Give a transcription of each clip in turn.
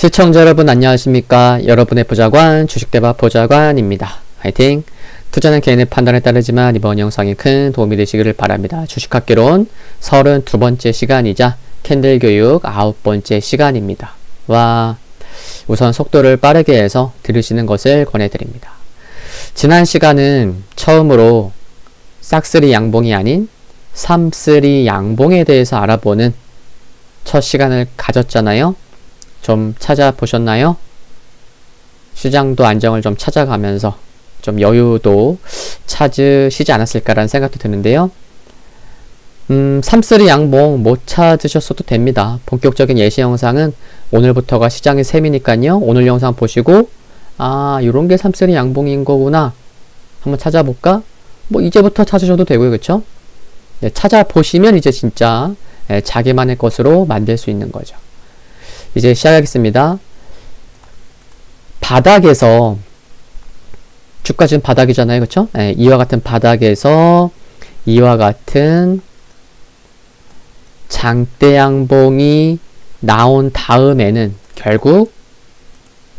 시청자 여러분 안녕하십니까? 여러분의 보좌관 주식대박 보좌관입니다. 화이팅! 투자는 개인의 판단에 따르지만 이번 영상이 큰 도움이 되시기를 바랍니다. 주식학개론 32번째 시간이자 캔들 교육 9번째 시간입니다. 와, 우선 속도를 빠르게 해서 들으시는 것을 권해드립니다. 지난 시간은 처음으로 싹쓸이 양봉이 아닌 삼쓸이 양봉에 대해서 알아보는 첫 시간을 가졌잖아요. 좀 찾아보셨나요? 시장도 안정을 좀 찾아가면서 좀 여유도 찾으시지 않았을까라는 생각도 드는데요. 삼쓸이 양봉 못 찾으셨어도 됩니다. 본격적인 예시 영상은 오늘부터가 시장의 셈이니까요. 오늘 영상 보시고 요런 게 삼쓸이 양봉인 거구나 한번 찾아볼까? 뭐 이제부터 찾으셔도 되고요. 그쵸? 네, 찾아보시면 이제 진짜 자기만의 것으로 만들 수 있는 거죠. 이제 시작하겠습니다. 바닥에서 주가 지금 바닥이잖아요. 그쵸? 이와 같은 바닥에서 이와 같은 장대 양봉이 나온 다음에는 결국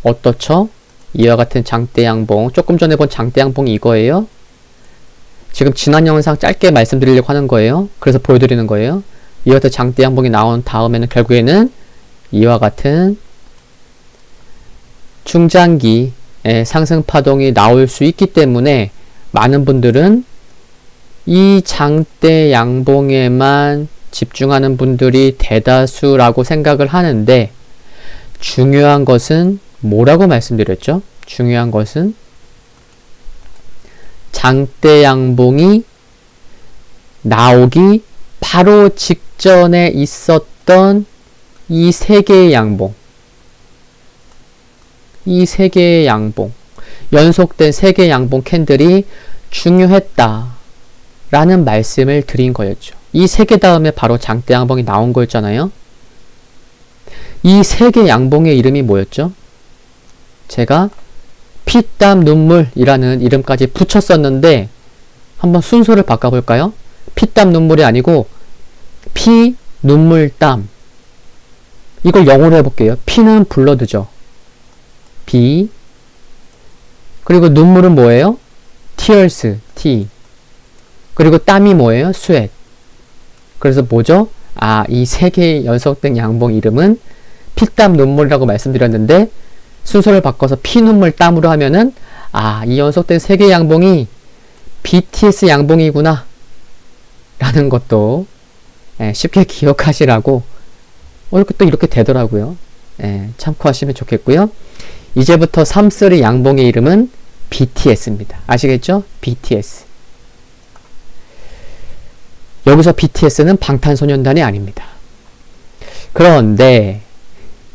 어떻죠? 이와 같은 장대 양봉, 조금 전에 본 장대 양봉이 이거예요. 지금 지난 영상 짧게 말씀드리려고 하는 거예요. 그래서 보여드리는 거예요. 이와 같은 장대 양봉이 나온 다음에는 결국에는 이와 같은 중장기 상승 파동이 나올 수 있기 때문에 많은 분들은 이 장대 양봉에만 집중하는 분들이 대다수라고 생각을 하는데, 중요한 것은 뭐라고 말씀드렸죠? 중요한 것은 장대 양봉이 나오기 바로 직전에 있었던 이 세 개의 양봉, 이 세 개의 양봉, 연속된 세 개의 양봉 캔들이 중요했다 라는 말씀을 드린 거였죠. 이 세 개 다음에 바로 장대 양봉이 나온 거였잖아요. 이 세 개 양봉의 이름이 뭐였죠? 제가 피땀 눈물이라는 이름까지 붙였었는데 한번 순서를 바꿔볼까요? 피땀 눈물이 아니고 피, 눈물, 땀. 이걸 영어로 해볼게요. 피는 블러드죠. B. 그리고 눈물은 뭐예요? tears, T. 그리고 땀이 뭐예요? sweat. 그래서 뭐죠? 이 세 개의 연속된 양봉 이름은 피땀 눈물이라고 말씀드렸는데, 순서를 바꿔서 피, 눈물, 땀으로 하면은 이 연속된 세 개의 양봉이 BTS 양봉이구나 라는 것도 쉽게 기억하시라고 또 이렇게 되더라고요. 참고하시면 좋겠고요. 이제부터 삼쓸이 양봉의 이름은 BTS입니다. 아시겠죠? BTS. 여기서 BTS는 방탄소년단이 아닙니다. 그런데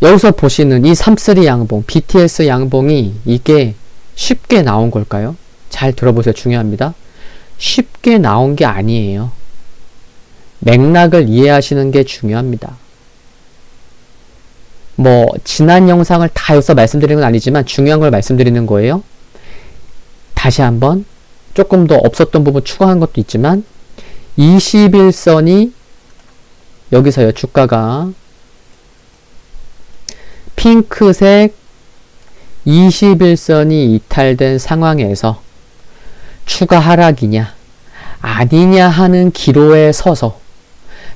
여기서 보시는 이 삼쓸이 양봉, BTS 양봉이 이게 쉽게 나온 걸까요? 잘 들어보세요. 중요합니다. 쉽게 나온 게 아니에요. 맥락을 이해하시는 게 중요합니다. 지난 영상을 다 여기서 말씀드리는 건 아니지만 중요한 걸 말씀드리는 거예요. 다시 한번 조금 더 없었던 부분 추가한 것도 있지만 21선이 여기서요. 주가가 핑크색 21선이 이탈된 상황에서 추가 하락이냐 아니냐 하는 기로에 서서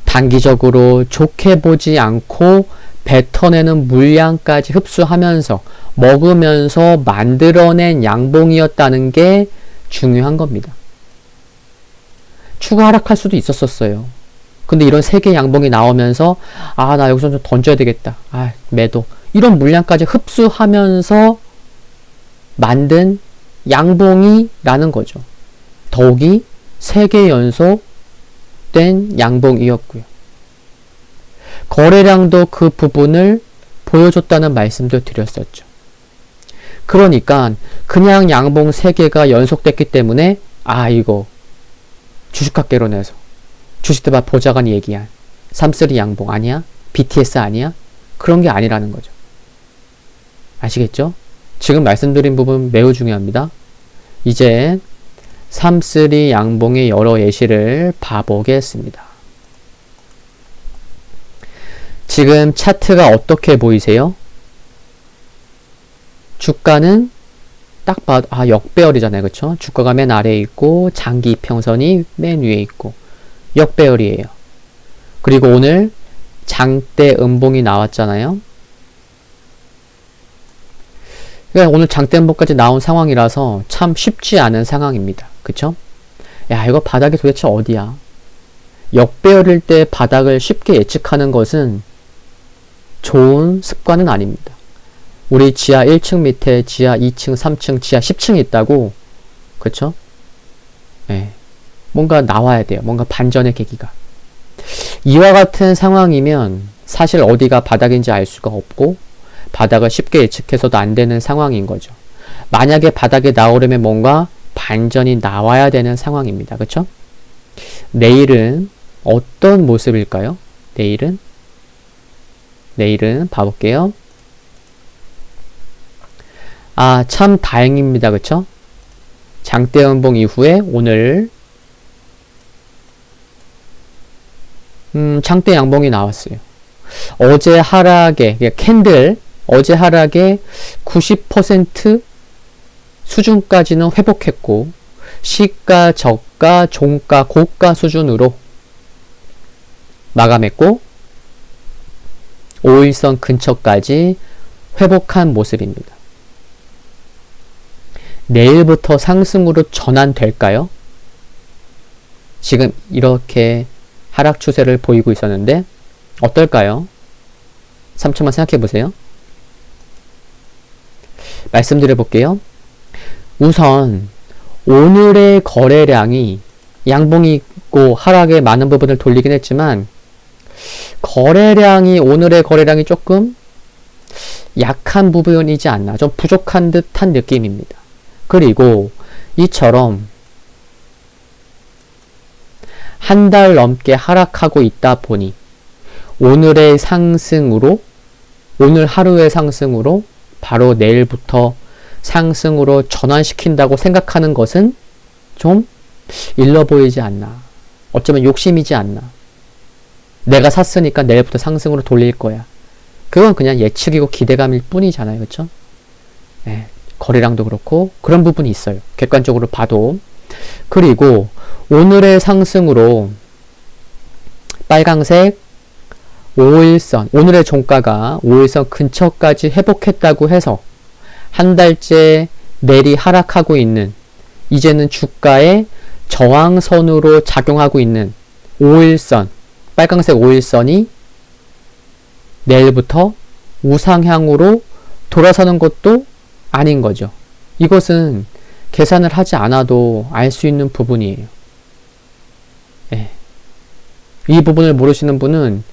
단기적으로 좋게 보지 않고 뱉어내는 물량까지 흡수하면서 먹으면서 만들어낸 양봉이었다는 게 중요한 겁니다. 추가 하락할 수도 있었어요. 근데 이런 세 개의 양봉이 나오면서 나 여기서 좀 던져야 되겠다. 매도. 이런 물량까지 흡수하면서 만든 양봉이라는 거죠. 더욱이 3개 연속된 양봉이었고요. 거래량도 그 부분을 보여줬다는 말씀도 드렸었죠. 그러니까 그냥 양봉 3개가 연속됐기 때문에 이거 주식학개론에서 주식대박 보좌관이 얘기한 삼쓸이 양봉 아니야? BTS 아니야? 그런 게 아니라는 거죠. 아시겠죠? 지금 말씀드린 부분 매우 중요합니다. 이제 삼쓸이 양봉의 여러 예시를 봐보겠습니다. 지금 차트가 어떻게 보이세요? 주가는 딱 봐도 역배열이잖아요. 그쵸? 주가가 맨 아래에 있고 장기 이평선이 맨 위에 있고 역배열이에요. 그리고 오늘 장대 음봉이 나왔잖아요. 그러니까 오늘 장대 음봉까지 나온 상황이라서 참 쉽지 않은 상황입니다. 그쵸? 야, 이거 바닥이 도대체 어디야? 역배열일 때 바닥을 쉽게 예측하는 것은 좋은 습관은 아닙니다. 우리 지하 1층 밑에 지하 2층, 3층, 지하 10층이 있다고. 그쵸? 네. 뭔가 나와야 돼요. 뭔가 반전의 계기가. 이와 같은 상황이면 사실 어디가 바닥인지 알 수가 없고 바닥을 쉽게 예측해서도 안 되는 상황인 거죠. 만약에 바닥에 나오려면 뭔가 반전이 나와야 되는 상황입니다. 그쵸? 내일은 어떤 모습일까요? 내일은 봐볼게요. 참 다행입니다. 그쵸? 장대 음봉 이후에 오늘 장대 양봉이 나왔어요. 어제 하락에 캔들 어제 하락에 90% 수준까지는 회복했고 시가, 저가, 종가, 고가 수준으로 마감했고 5일선 근처까지 회복한 모습입니다. 내일부터 상승으로 전환될까요? 지금 이렇게 하락 추세를 보이고 있었는데 어떨까요? 3초만 생각해 보세요. 말씀드려 볼게요. 우선 오늘의 거래량이 양봉이 있고 하락에 많은 부분을 돌리긴 했지만 오늘의 거래량이 조금 약한 부분이지 않나, 좀 부족한 듯한 느낌입니다. 그리고 이처럼 한 달 넘게 하락하고 있다 보니 오늘 하루의 상승으로 바로 내일부터 상승으로 전환시킨다고 생각하는 것은 좀 일러 보이지 않나. 어쩌면 욕심이지 않나. 내가 샀으니까 내일부터 상승으로 돌릴 거야. 그건 그냥 예측이고 기대감일 뿐이잖아요. 그쵸? 네, 거래량도 그렇고 그런 부분이 있어요. 객관적으로 봐도. 그리고 오늘의 상승으로 빨강색 5일선, 오늘의 종가가 5일선 근처까지 회복했다고 해서 한 달째 내리 하락하고 있는, 이제는 주가의 저항선으로 작용하고 있는 5일선, 빨강색 5일선이 내일부터 우상향으로 돌아서는 것도 아닌 거죠. 이것은 계산을 하지 않아도 알 수 있는 부분이에요. 네. 이 부분을 모르시는 분은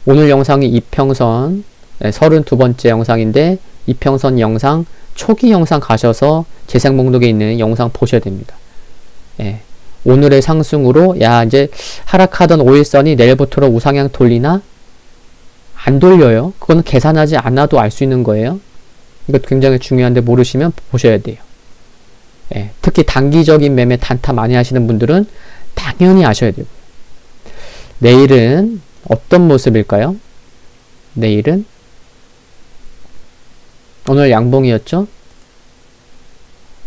오늘 영상이 이평선 32번째 영상인데 이평선 영상 초기 영상 가셔서 재생 목록에 있는 영상 보셔야 됩니다. 예. 오늘의 상승으로 이제 하락하던 5일선이 내일부터로 우상향 돌리나? 안 돌려요. 그거는 계산하지 않아도 알 수 있는 거예요. 이거 굉장히 중요한데 모르시면 보셔야 돼요. 예. 특히 단기적인 매매 단타 많이 하시는 분들은 당연히 아셔야 되고. 내일은 어떤 모습일까요? 내일은 오늘 양봉이었죠?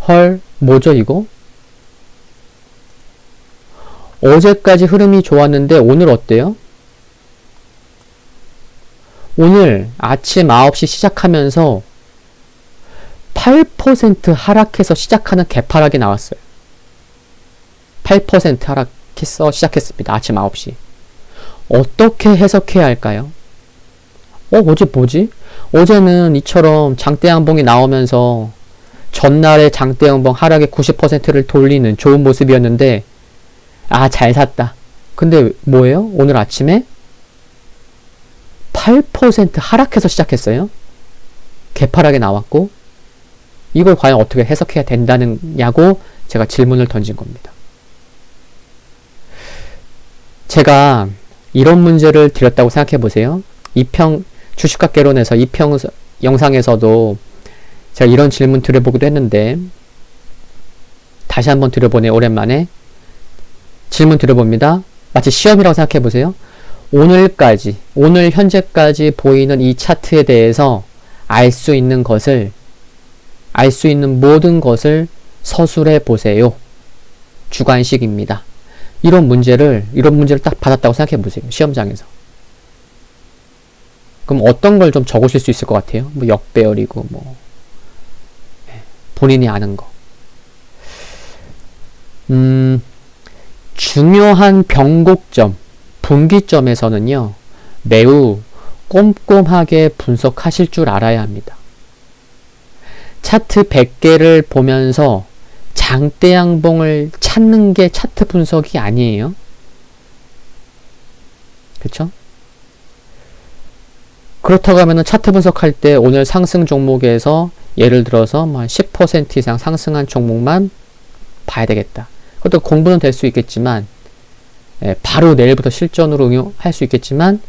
헐, 뭐죠 이거? 어제까지 흐름이 좋았는데 오늘 어때요? 오늘 아침 9시 시작하면서 8% 하락해서 시작하는 개파락이 나왔어요. 8% 하락해서 시작했습니다. 아침 9시. 어떻게 해석해야 할까요? 어제 뭐지? 어제는 이처럼 장대양봉이 나오면서 전날의 장대양봉 하락의 90%를 돌리는 좋은 모습이었는데 잘 샀다. 근데 뭐예요? 오늘 아침에 8% 하락해서 시작했어요. 개파락이 나왔고 이걸 과연 어떻게 해석해야 된다느냐고 제가 질문을 던진 겁니다. 제가 이런 문제를 드렸다고 생각해 보세요. 주식학개론에서 이평 영상에서도 제가 이런 질문 드려보기도 했는데 다시 한번 드려보네. 오랜만에 질문 드려봅니다. 마치 시험이라고 생각해 보세요. 오늘 현재까지 보이는 이 차트에 대해서 알 수 있는 것을 알 수 있는 모든 것을 서술해 보세요. 주관식입니다. 이런 문제를 딱 받았다고 생각해 보세요. 시험장에서. 그럼 어떤 걸 좀 적으실 수 있을 것 같아요? 뭐 역배열이고 뭐 본인이 아는 거. 중요한 변곡점, 분기점에서는요, 매우 꼼꼼하게 분석하실 줄 알아야 합니다. 차트 100개를 보면서 장대양봉을 찾는 게 차트 분석이 아니에요. 그쵸? 그렇다고 하면은 차트 분석할 때 오늘 상승 종목에서 예를 들어서 뭐 10% 이상 상승한 종목만 봐야 되겠다. 그것도 공부는 될 수 있겠지만, 바로 내일부터 실전으로 응용할 수 있겠지만,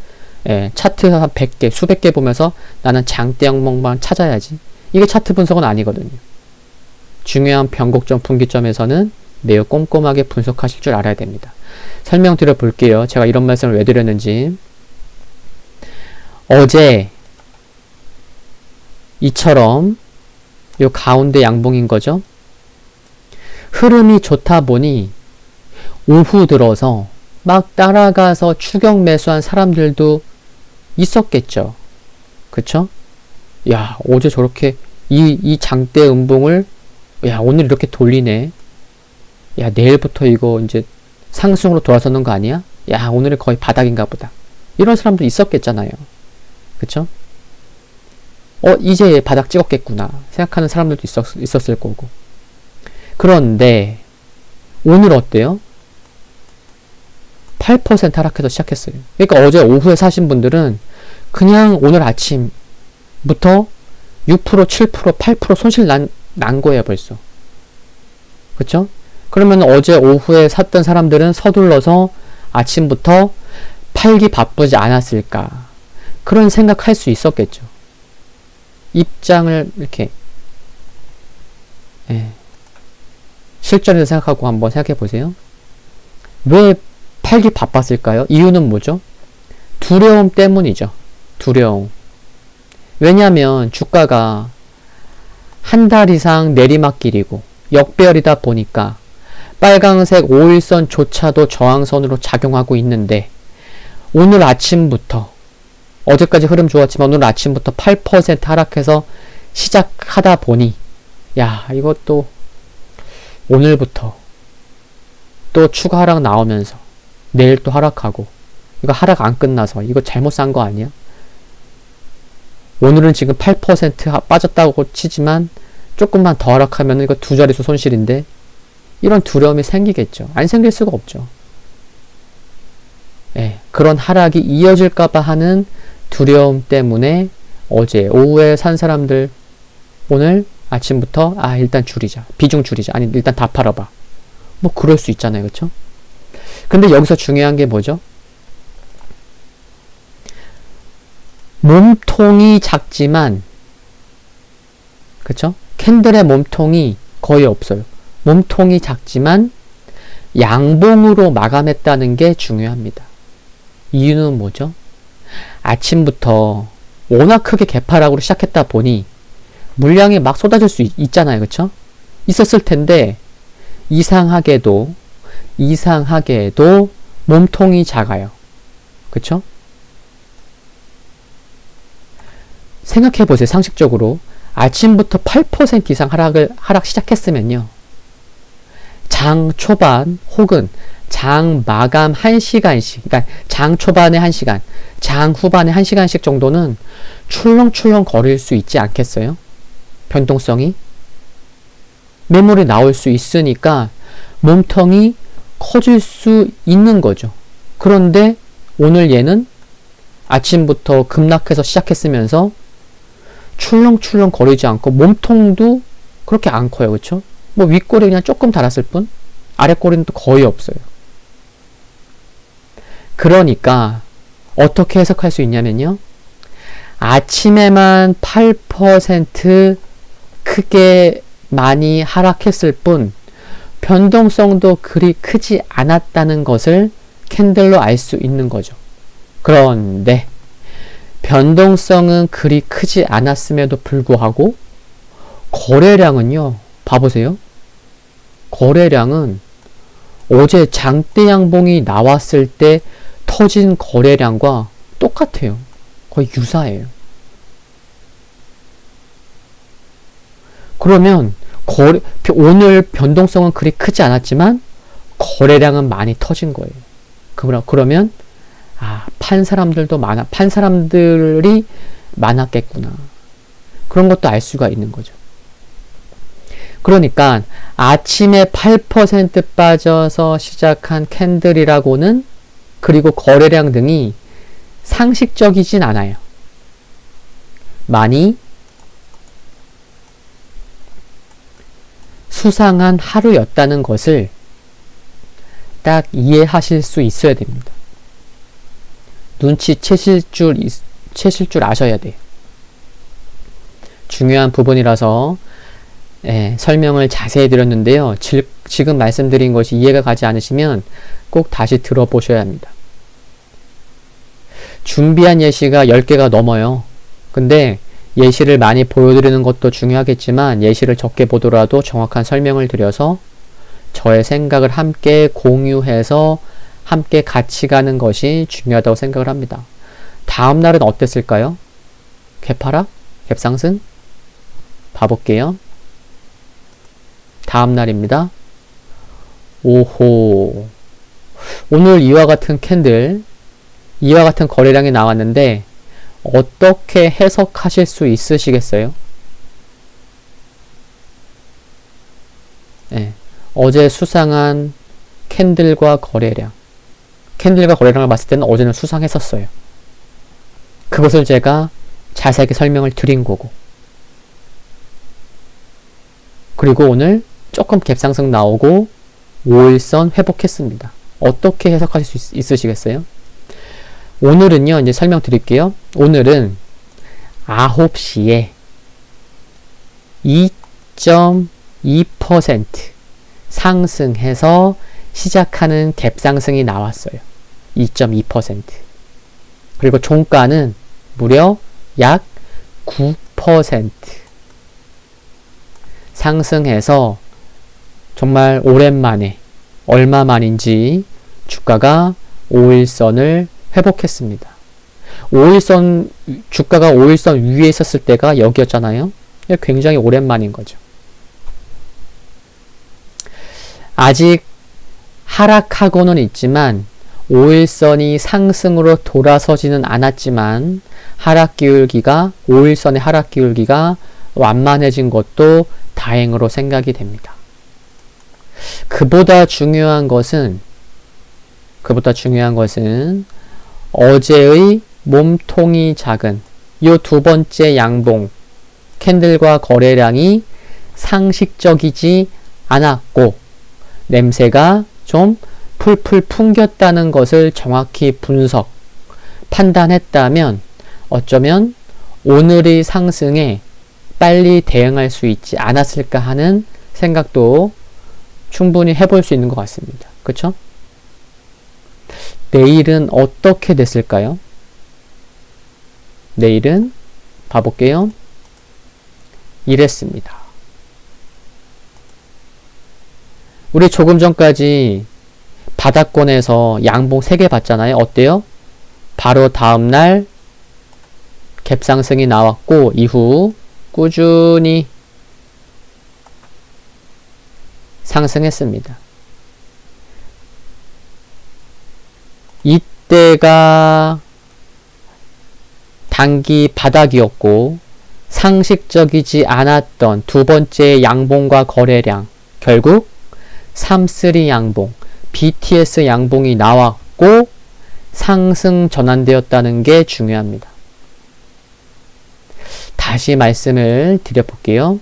차트 한 100개, 수백 개 보면서 나는 장대양봉만 찾아야지. 이게 차트 분석은 아니거든요. 중요한 변곡점, 분기점에서는 매우 꼼꼼하게 분석하실 줄 알아야 됩니다. 설명드려 볼게요. 제가 이런 말씀을 왜 드렸는지. 어제 이처럼 요 가운데 양봉인 거죠. 흐름이 좋다 보니 오후 들어서 막 따라가서 추격 매수한 사람들도 있었겠죠. 그쵸? 야, 어제 저렇게 이 장대 음봉을 야, 오늘 이렇게 돌리네. 야, 내일부터 이거 이제 상승으로 돌아서는 거 아니야? 야, 오늘은 거의 바닥인가 보다. 이런 사람도 있었겠잖아요. 그쵸? 이제 바닥 찍었겠구나 생각하는 사람들도 있었을 거고. 그런데 오늘 어때요? 8% 하락해서 시작했어요. 그러니까 어제 오후에 사신 분들은 그냥 오늘 아침부터 6%, 7%, 8% 손실 난 거예요, 벌써. 그쵸? 그러면 어제 오후에 샀던 사람들은 서둘러서 아침부터 팔기 바쁘지 않았을까. 그런 생각할 수 있었겠죠. 입장을 이렇게 실전에서 생각하고 한번 생각해 보세요. 왜 팔기 바빴을까요? 이유는 뭐죠? 두려움 때문이죠. 두려움. 왜냐하면 주가가 한 달 이상 내리막길이고 역배열이다 보니까 빨강색 5일선조차도 저항선으로 작용하고 있는데 오늘 아침부터 어제까지 흐름 좋았지만 오늘 아침부터 8% 하락해서 시작하다 보니 야, 이것도 오늘부터 또 추가 하락 나오면서 내일 또 하락하고 이거 하락 안 끝나서 이거 잘못 산 거 아니야? 오늘은 지금 8% 빠졌다고 치지만 조금만 더 하락하면 이거 두 자릿수 손실인데 이런 두려움이 생기겠죠. 안 생길 수가 없죠. 그런 하락이 이어질까봐 하는 두려움 때문에 어제 오후에 산 사람들 오늘 아침부터 일단 줄이자. 비중 줄이자. 아니 일단 다 팔아봐. 뭐 그럴 수 있잖아요. 그쵸? 근데 여기서 중요한 게 뭐죠? 몸통이 작지만 그쵸? 캔들의 몸통이 거의 없어요. 몸통이 작지만 양봉으로 마감했다는 게 중요합니다. 이유는 뭐죠? 아침부터 워낙 크게 개파락으로 시작했다 보니 물량이 막 쏟아질 수 있잖아요. 그쵸? 있었을 텐데 이상하게도 몸통이 작아요. 그쵸? 생각해보세요. 상식적으로 아침부터 8% 이상 하락 시작했으면요. 장 초반 혹은 장 마감 1시간씩, 그러니까 장 초반에 1시간, 장 후반에 1시간씩 정도는 출렁출렁 거릴 수 있지 않겠어요? 변동성이 매물이 나올 수 있으니까 몸통이 커질 수 있는 거죠. 그런데 오늘 얘는 아침부터 급락해서 시작했으면서 출렁출렁 거리지 않고 몸통도 그렇게 안 커요. 그쵸? 뭐 윗꼬리 그냥 조금 달았을 뿐 아랫꼬리는 또 거의 없어요. 그러니까 어떻게 해석할 수 있냐면요. 아침에만 8% 크게 많이 하락했을 뿐 변동성도 그리 크지 않았다는 것을 캔들로 알 수 있는 거죠. 그런데 변동성은 그리 크지 않았음에도 불구하고 거래량은요, 봐보세요. 거래량은 어제 장대 양봉이 나왔을 때 터진 거래량과 똑같아요. 거의 유사해요. 그러면 오늘 변동성은 그리 크지 않았지만 거래량은 많이 터진 거예요. 그러면 판 사람들이 많았겠구나. 그런 것도 알 수가 있는 거죠. 그러니까 아침에 8% 빠져서 시작한 캔들이라고는, 그리고 거래량 등이 상식적이진 않아요. 많이 수상한 하루였다는 것을 딱 이해하실 수 있어야 됩니다. 눈치채실 줄 아셔야 돼요. 중요한 부분이라서 설명을 자세히 드렸는데요. 지금 말씀드린 것이 이해가 가지 않으시면 꼭 다시 들어보셔야 합니다. 준비한 예시가 10개가 넘어요. 근데 예시를 많이 보여드리는 것도 중요하겠지만 예시를 적게 보더라도 정확한 설명을 드려서 저의 생각을 함께 공유해서 함께 같이 가는 것이 중요하다고 생각을 합니다. 다음 날은 어땠을까요? 갭하락? 갭상승? 봐볼게요. 다음 날입니다. 오호. 오늘 이와 같은 캔들, 이와 같은 거래량이 나왔는데 어떻게 해석하실 수 있으시겠어요? 어제 수상한 캔들과 거래량을 봤을 때는 어제는 수상했었어요. 그것을 제가 자세하게 설명을 드린 거고, 그리고 오늘 조금 갭상승 나오고 5일선 회복했습니다. 어떻게 해석하실 수 있으시겠어요? 오늘은요, 이제 설명드릴게요. 오늘은 9시에 2.2% 상승해서 시작하는 갭상승이 나왔어요. 2.2%. 그리고 종가는 무려 약 9% 상승해서 정말 오랜만에, 얼마만인지 주가가 5일선을 회복했습니다. 주가가 5일선 위에 있었을 때가 여기였잖아요. 굉장히 오랜만인 거죠. 아직 하락하고는 있지만 5일선이 상승으로 돌아서지는 않았지만 5일선의 하락 기울기가 완만해진 것도 다행으로 생각이 됩니다. 그보다 중요한 것은 어제의 몸통이 작은 이 두 번째 양봉 캔들과 거래량이 상식적이지 않았고 냄새가 좀 풀풀 풍겼다는 것을 정확히 판단했다면 어쩌면 오늘의 상승에 빨리 대응할 수 있지 않았을까 하는 생각도 충분히 해볼 수 있는 것 같습니다. 그쵸? 내일은 어떻게 됐을까요? 내일은 봐볼게요. 이랬습니다. 우리 조금 전까지 바닥권에서 양봉 3개 봤잖아요. 어때요? 바로 다음날 갭상승이 나왔고 이후 꾸준히 상승했습니다. 이때가 단기 바닥이었고 상식적이지 않았던 두 번째 양봉과 거래량, 결국 3-3 양봉, BTS 양봉이 나왔고 상승 전환되었다는 게 중요합니다. 다시 말씀을 드려볼게요.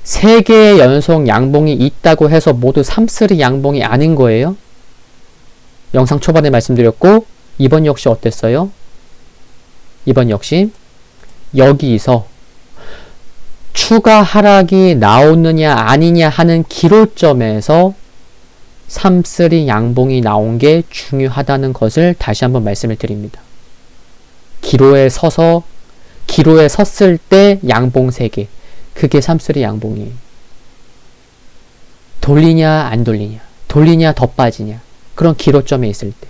3개의 연속 양봉이 있다고 해서 모두 3-3 양봉이 아닌 거예요. 영상 초반에 말씀드렸고 이번 역시 어땠어요? 이번 역시 여기서 추가 하락이 나오느냐 아니냐 하는 기로점에서 3-3 양봉이 나온 게 중요하다는 것을 다시 한번 말씀을 드립니다. 기로에 섰을 때 양봉 3개, 그게 3-3 양봉이에요. 돌리냐 안 돌리냐, 돌리냐 더 빠지냐, 그런 기로점에 있을 때,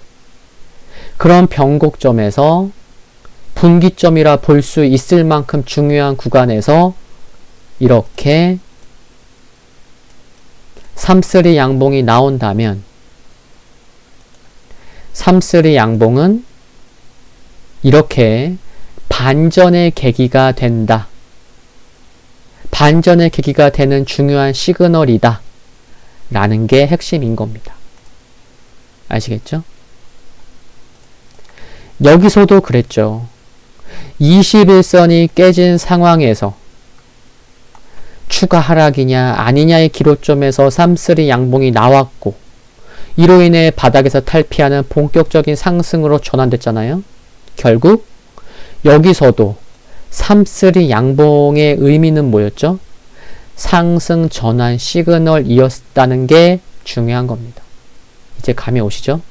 그런 변곡점에서 분기점이라 볼 수 있을 만큼 중요한 구간에서 이렇게 3-3 양봉이 나온다면 3-3 양봉은 이렇게 반전의 계기가 된다. 반전의 계기가 되는 중요한 시그널이다. 라는 게 핵심인 겁니다. 아시겠죠? 여기서도 그랬죠. 21선이 깨진 상황에서 추가 하락이냐 아니냐의 기로점에서 3-3 양봉이 나왔고, 이로 인해 바닥에서 탈피하는 본격적인 상승으로 전환됐잖아요. 결국 여기서도 3-3 양봉의 의미는 뭐였죠? 상승 전환 시그널이었다는 게 중요한 겁니다. 이제 감이 오시죠?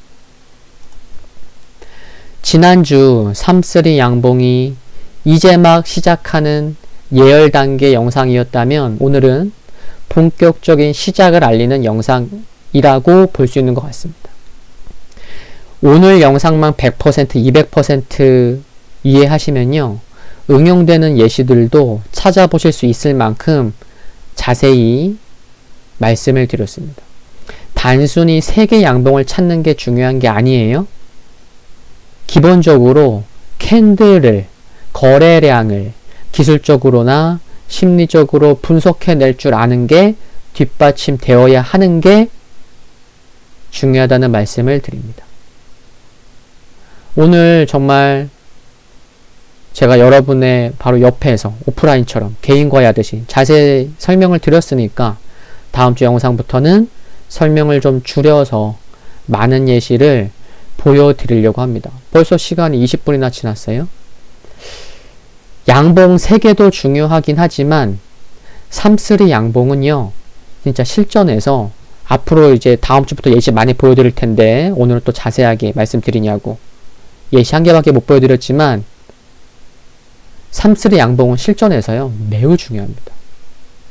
지난주 3-3 양봉이 이제 막 시작하는 예열 단계 영상이었다면 오늘은 본격적인 시작을 알리는 영상이라고 볼 수 있는 것 같습니다. 오늘 영상만 100%, 200% 이해하시면요, 응용되는 예시들도 찾아보실 수 있을 만큼 자세히 말씀을 드렸습니다. 단순히 세개 양봉을 찾는 게 중요한 게 아니에요. 기본적으로 캔들을, 거래량을 기술적으로나 심리적으로 분석해낼 줄 아는 게 뒷받침되어야 하는 게 중요하다는 말씀을 드립니다. 오늘 정말 제가 여러분의 바로 옆에서 오프라인처럼 개인 과외하듯이 자세히 설명을 드렸으니까 다음 주 영상부터는 설명을 좀 줄여서 많은 예시를 보여드리려고 합니다. 벌써 시간이 20분이나 지났어요. 양봉 3개도 중요하긴 하지만 3-3 양봉은요, 진짜 실전에서 앞으로 이제 다음 주부터 예시 많이 보여드릴 텐데 오늘은 또 자세하게 말씀드리냐고, 예시 한 개밖에 못 보여드렸지만 3-3 양봉은 실전에서요 매우 중요합니다.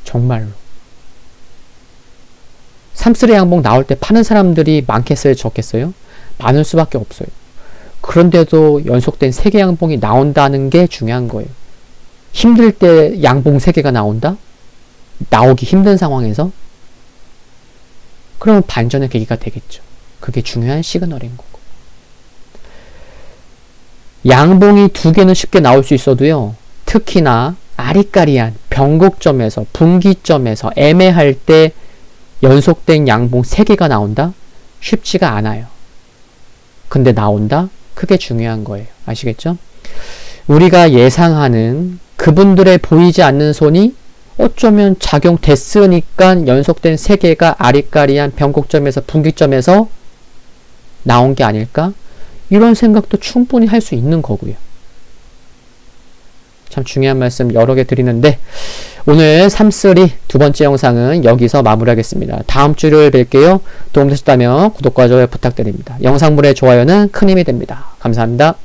정말로. 3-3 양봉 나올 때 파는 사람들이 많겠어요, 적겠어요? 많을 수밖에 없어요. 그런데도 연속된 3개 양봉이 나온다는 게 중요한 거예요. 힘들 때 양봉 3개가 나온다? 나오기 힘든 상황에서? 그러면 반전의 계기가 되겠죠. 그게 중요한 시그널인 거고. 양봉이 2개는 쉽게 나올 수 있어도요, 특히나 아리까리한 변곡점에서, 분기점에서 애매할 때 연속된 양봉 3개가 나온다? 쉽지가 않아요. 근데 나온다? 그게 중요한 거예요. 아시겠죠? 우리가 예상하는 그분들의 보이지 않는 손이 어쩌면 작용됐으니까 연속된 3개가 아리까리한 변곡점에서, 분기점에서 나온 게 아닐까? 이런 생각도 충분히 할 수 있는 거고요. 참 중요한 말씀 여러 개 드리는데 오늘 3-3 두 번째 영상은 여기서 마무리하겠습니다. 다음 주를 뵐게요. 도움되셨다면 구독과 좋아요 부탁드립니다. 영상물의 좋아요는 큰 힘이 됩니다. 감사합니다.